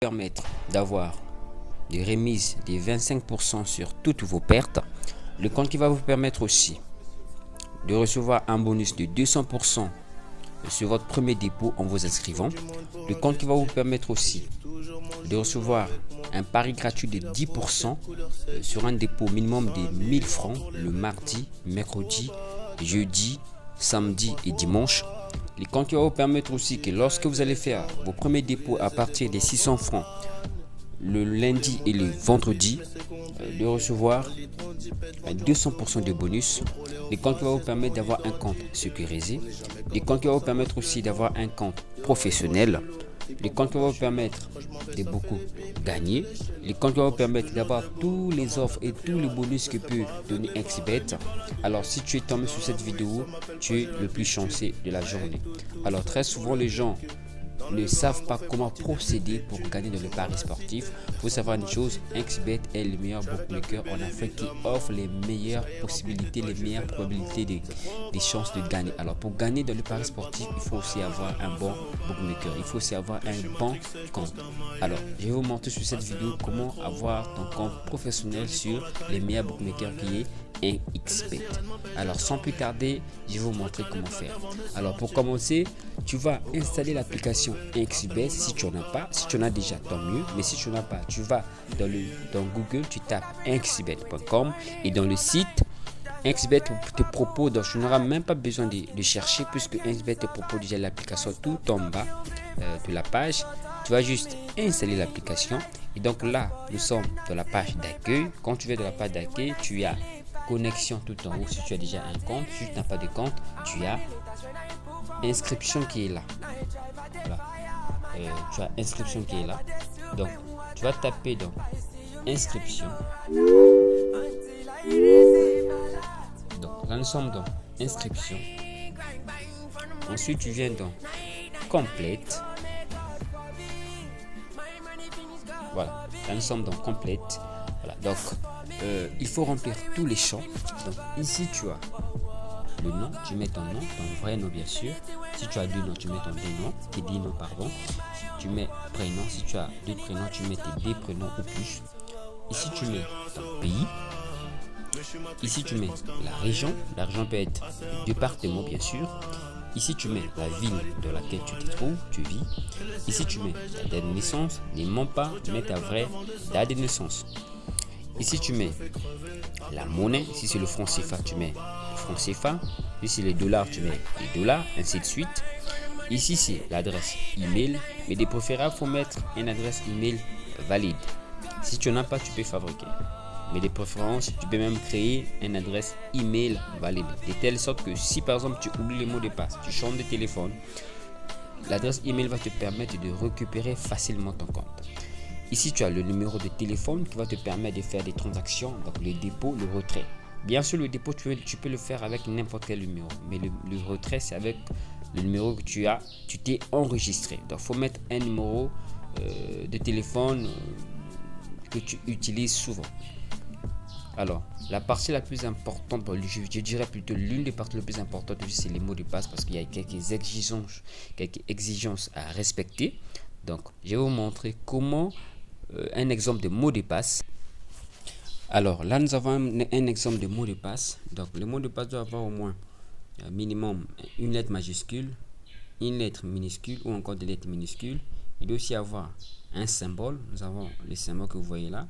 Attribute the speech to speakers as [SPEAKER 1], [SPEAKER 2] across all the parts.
[SPEAKER 1] permettre d'avoir des remises des 25% sur toutes vos pertes. Le compte qui va vous permettre aussi de recevoir un bonus de 200% sur votre premier dépôt en vous inscrivant. Le compte qui va vous permettre aussi de recevoir un pari gratuit de 10% sur un dépôt minimum de 1000 francs le mardi, mercredi, jeudi, samedi et dimanche. Les comptes qui va vous permettre aussi que lorsque vous allez faire vos premiers dépôts à partir des 600 francs le lundi et le vendredi, de recevoir 200% de bonus. Les comptes qui vont vous permettre d'avoir un compte sécurisé. Les comptes qui vont vous permettre aussi d'avoir un compte professionnel. Les comptes qui vont vous permettre de beaucoup gagner. Les comptes qui vont vous permettre d'avoir tous les offres et tous les bonus que peut donner XBet. Alors si tu es tombé sur cette vidéo, tu es le plus chanceux de la journée. Alors très souvent les gens ne savent pas comment procéder pour gagner dans le pari sportif. Il faut savoir une chose, XBet est le meilleur bookmaker en Afrique qui offre les meilleures possibilités, les meilleures probabilités des chances de gagner. Alors pour gagner dans le pari sportif, il faut aussi avoir un bon bookmaker, il faut aussi avoir un bon compte. Alors je vais vous montrer sur cette vidéo comment avoir ton compte professionnel sur les meilleurs bookmakers qui est XBet. Alors sans plus tarder, je vais vous montrer comment faire. Alors pour commencer, tu vas installer l'application XBet si tu n'en as pas. Si tu en as déjà, tant mieux. Mais si tu n'en as pas, tu vas dans Google, tu tapes xbet.com et dans le site XBet te propose, donc tu n'auras même pas besoin de chercher puisque XBet te propose déjà l'application tout en bas de la page. Tu vas juste installer l'application et donc là, nous sommes dans la page d'accueil. Quand tu vas dans la page d'accueil, tu as connexion tout en haut si tu as déjà un compte. Si tu n'as pas de compte, tu as inscription qui est là. Voilà. Tu as inscription qui est là. Donc, tu vas taper dans inscription. Donc, là, nous sommes dans inscription. Ensuite, tu viens dans complète. Voilà. Là, nous sommes dans complète. Voilà. Donc, il faut remplir tous les champs. Donc, ici, tu as le nom, tu mets ton nom, ton vrai nom bien sûr. Si tu as deux noms, tu mets ton deux noms, tes 10 noms pardon. Tu mets prénom, si tu as deux prénoms, tu mets tes deux prénoms ou plus. Ici tu mets ton pays. Ici tu mets la région peut être le département bien sûr. Ici tu mets la ville dans laquelle tu te trouves, tu vis. Ici tu mets ta date de naissance, ne mens pas, tu mets ta vraie date de naissance. Ici tu mets la monnaie, si c'est le franc CFA, tu mets le franc CFA. Si c'est les dollars, tu mets les dollars, ainsi de suite. Ici c'est l'adresse email, mais de préférence, il faut mettre une adresse email valide. Si tu n'en as pas, tu peux fabriquer. Mais de préférence, tu peux même créer une adresse email valide. De telle sorte que si par exemple tu oublies les mots de passe, tu changes de téléphone, l'adresse email va te permettre de récupérer facilement ton compte. Ici, tu as le numéro de téléphone qui va te permettre de faire des transactions, donc le dépôt, le retrait. Bien sûr, le dépôt, tu peux le faire avec n'importe quel numéro, mais le retrait, c'est avec le numéro que tu t'es enregistré. Donc, il faut mettre un numéro de téléphone que tu utilises souvent. Alors, la partie la plus importante, je dirais plutôt l'une des parties les plus importantes, c'est les mots de passe parce qu'il y a quelques exigences à respecter. Donc, je vais vous montrer comment un exemple de mot de passe. Alors, là, nous avons un exemple de mot de passe. Donc, le mot de passe doit avoir au moins minimum une lettre majuscule, une lettre minuscule ou encore des lettres minuscules. Il doit aussi avoir un symbole. Nous avons les symboles que vous voyez là.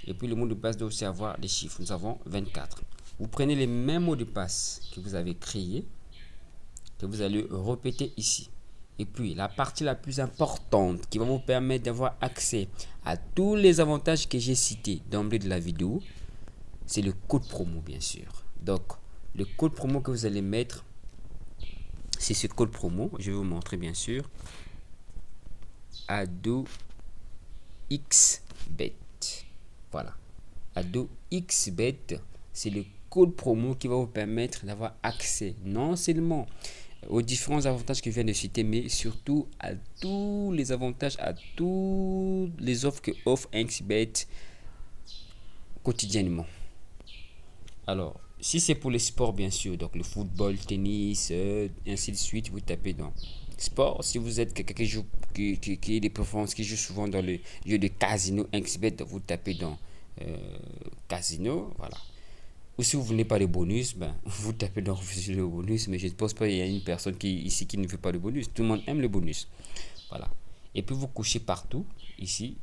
[SPEAKER 1] Et puis, le mot de passe doit aussi avoir des chiffres. Nous avons 24. Vous prenez les mêmes mots de passe que vous avez créés, que vous allez répéter ici. Et puis, la partie la plus importante qui va vous permettre d'avoir accès à tous les avantages que j'ai cités d'emblée de la vidéo, c'est le code promo, bien sûr. Donc, le code promo que vous allez mettre, c'est ce code promo. Je vais vous montrer, bien sûr. ADOXBET. Voilà. ADOXBET, c'est le code promo qui va vous permettre d'avoir accès non seulement aux différents avantages que je viens de citer, mais surtout à tous les avantages, à toutes les offres que offre XBet quotidiennement. Alors, si c'est pour les sports, bien sûr, donc le football, tennis, ainsi de suite, vous tapez dans sport. Si vous êtes quelqu'un qui joue qui est des performances, qui joue souvent dans le jeu de casino XBet, vous tapez dans casino, voilà. Ou si vous voulez pas de bonus, ben, vous tapez dans refuser le bonus, mais je ne pense pas qu'il y a une personne ici qui ne veut pas de bonus. Tout le monde aime le bonus. Voilà. Et puis vous cochez partout, ici.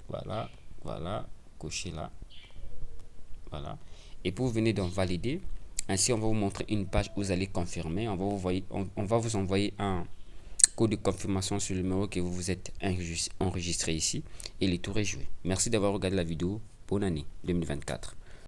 [SPEAKER 1] Voilà, voilà, cochez là. Voilà. Et puis vous venez dans valider. Ainsi, on va vous montrer une page où vous allez confirmer. On va vous envoyer un code de confirmation sur le numéro que vous vous êtes enregistré ici. Et le tour est joué. Merci d'avoir regardé la vidéo. Bonne année 2024.